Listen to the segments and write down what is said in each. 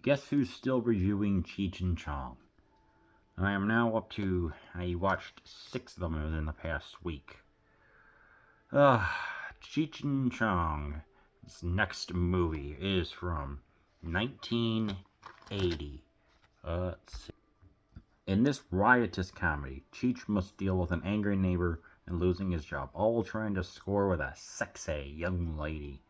Guess who's still reviewing Cheech and Chong? I am now up to, I watched 6 of them in the past week. Cheech and Chong. This next movie is from 1980. Let's see. In this riotous comedy, Cheech must deal with an angry neighbor and losing his job, all while trying to score with a sexy young lady.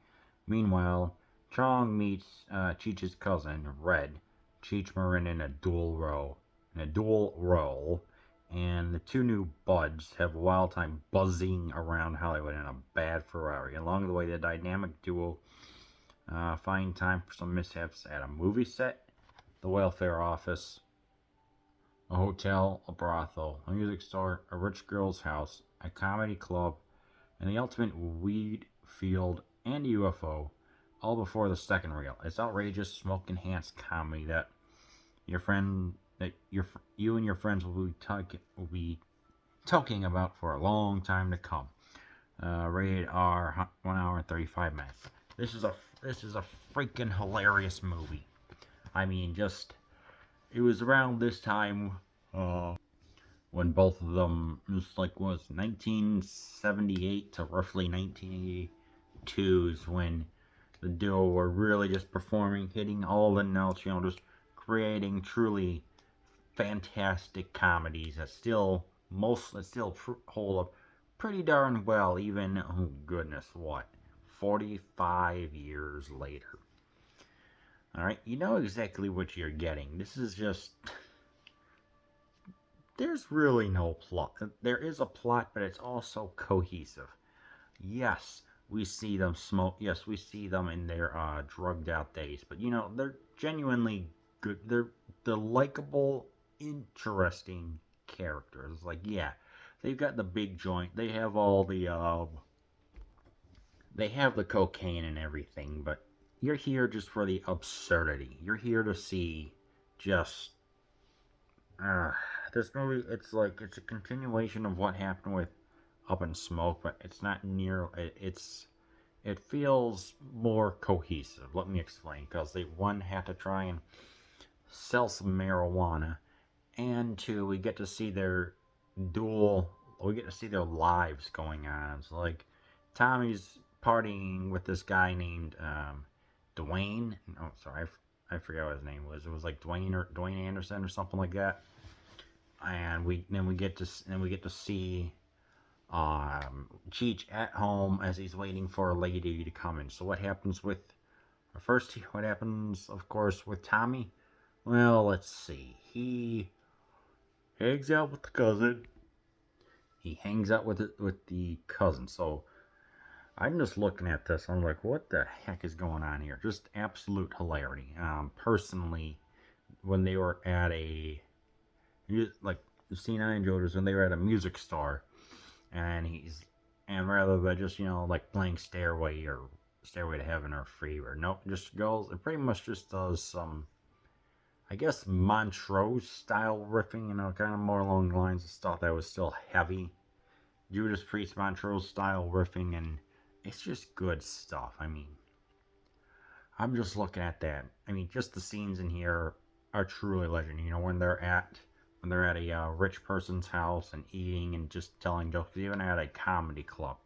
Meanwhile, Chong meets Cheech's cousin, Red, Cheech Marin in a dual role, and the two new buds have a wild time buzzing around Hollywood in a bad Ferrari. Along the way, the dynamic duo find time for some mishaps at a movie set, the welfare office, a hotel, a brothel, a music store, a rich girl's house, a comedy club, and the ultimate weed field and UFO, all before the second reel. It's outrageous, smoke-enhanced comedy that you and your friends will be talking about for a long time to come. Rated R, 1 hour and 35 minutes. This is a freaking hilarious movie. I mean, it was around this time when both of them was 1978 to roughly 1982 is when the duo were really just performing, hitting all the notes, just creating truly fantastic comedies that still hold up pretty darn well, even, oh goodness, 45 years later. Alright, you know exactly what you're getting. This is just, there's really no plot. There is a plot, but it's also cohesive. Yes, we see them smoke. Yes, we see them in their drugged out days. But they're genuinely good. They're likable, interesting characters. They've got the big joint. They have all the they have the cocaine and everything. But you're here just for the absurdity. You're here to see just this movie. It's a continuation of what happened with Up in Smoke, but it's not near. It feels more cohesive. Let me explain. Because one had to try and sell some marijuana, and two, we get to see their lives going on. So Tommy's partying with this guy named Dwayne. Oh, sorry, I forgot what his name was. It was Dwayne Anderson or something like that. And we get to see Cheech at home as he's waiting for a lady to come in. So what happens, of course, with Tommy? Well, let's see. He hangs out with the cousin. So I'm just looking at this. I'm like, what the heck is going on here? Just absolute hilarity. Personally, when they were at the scene I enjoyed was when they were at a music store, and rather than just playing Stairway to Heaven or Free, or nope, just goes. It pretty much just does some, I guess, Montrose style riffing, kind of more along the lines of stuff that was still heavy. Judas Priest Montrose style riffing, and it's just good stuff. I mean, I'm just looking at that. I mean, just the scenes in here are truly legend. When they're at a rich person's house and eating and just telling jokes, even at a comedy club.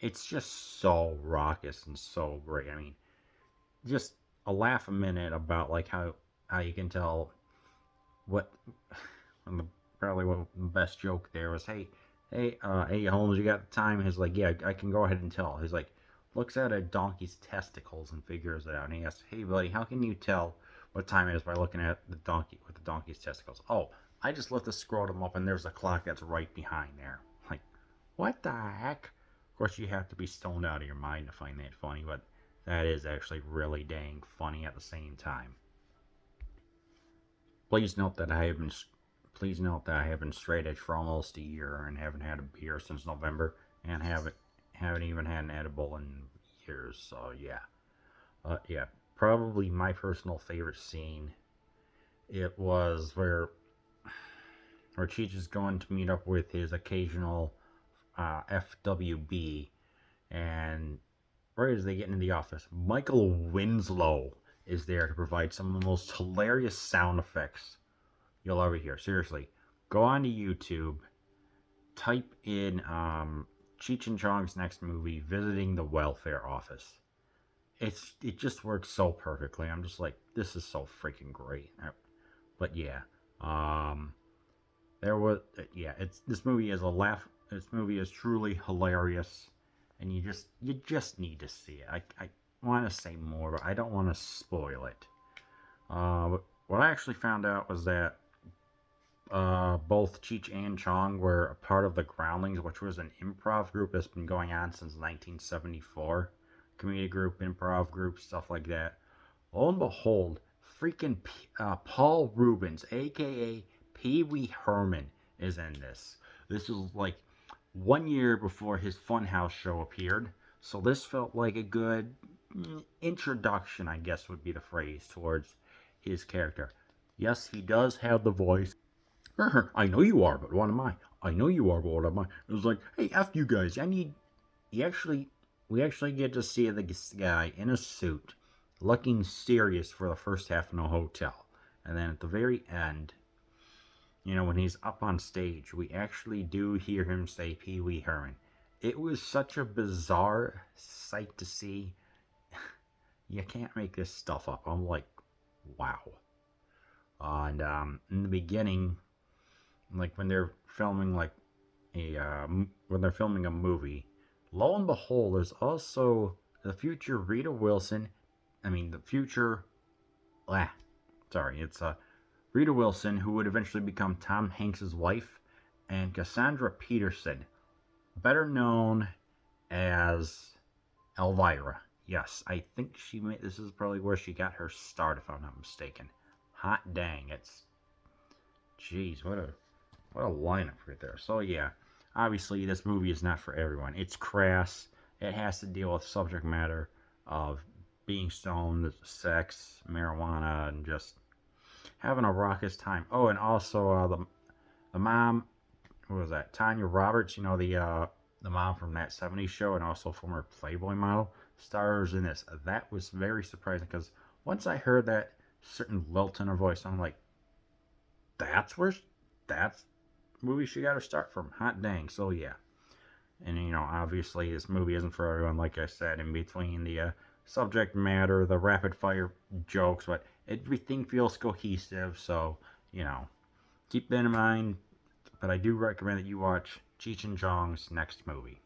It's just so raucous and so great. I mean, just a laugh a minute about how you can tell probably what the best joke there was, hey Holmes, you got the time? He's like, yeah, I can go ahead and tell. He's like, looks at a donkey's testicles and figures it out, and he asks, hey buddy, how can you tell what time it is by looking at the donkey's testicles? Oh, I just lift the scrotum up and there's a clock that's right behind there. Like, what the heck? Of course, you have to be stoned out of your mind to find that funny, but that is actually really dang funny at the same time. Please note that I have been straight edge for almost a year and haven't had a beer since November, and haven't even had an edible in years. So yeah, probably my personal favorite scene. It was where Cheech is going to meet up with his occasional FWB, and right as they get into the office, Michael Winslow is there to provide some of the most hilarious sound effects you'll ever hear. Seriously, go on to YouTube, type in Cheech and Chong's next movie, Visiting the Welfare Office. It just works so perfectly. I'm just like, this is so freaking great. But yeah, um, there was yeah. It's this movie is a laugh. This movie is truly hilarious, and you just need to see it. I want to say more, but I don't want to spoil it. What I actually found out was that both Cheech and Chong were a part of the Groundlings, which was an improv group that's been going on since 1974. Community group, improv group, stuff like that. Lo and behold, freaking Paul Rubens, aka Pee Wee Herman, is in this. This is like 1 year before his Funhouse show appeared, so this felt like a good introduction, I guess would be the phrase, towards his character. Yes, he does have the voice. I know you are, but what am I? I know you are, but what am I? It was like, hey, F you guys, I need. He actually, we actually get to see this guy in a suit, looking serious for the first half in a hotel. And then at the very end, when he's up on stage, we actually do hear him say Pee Wee Herman. It was such a bizarre sight to see. You can't make this stuff up. I'm like, wow. And in the beginning, like when they're filming like when they're filming a movie, lo and behold, there's also the future Rita Wilson. I mean, the future. Sorry, it's Rita Wilson, who would eventually become Tom Hanks's wife, and Cassandra Peterson, better known as Elvira. Yes, I think this is probably where she got her start, if I'm not mistaken. Hot dang, jeez, what a lineup right there. So yeah, obviously this movie is not for everyone. It's crass. It has to deal with subject matter of being stoned, sex, marijuana, and just having a raucous time. Oh, and also the mom, who was that? Tanya Roberts. The mom from that '70s show, and also former Playboy model, stars in this. That was very surprising because once I heard that certain lilt in her voice, I'm like, that's movie she got her start from. Hot dang. So yeah. And obviously this movie isn't for everyone, like I said, in between the subject matter, the rapid fire jokes, but everything feels cohesive, so keep that in mind. But I do recommend that you watch Cheech and Chong's next movie.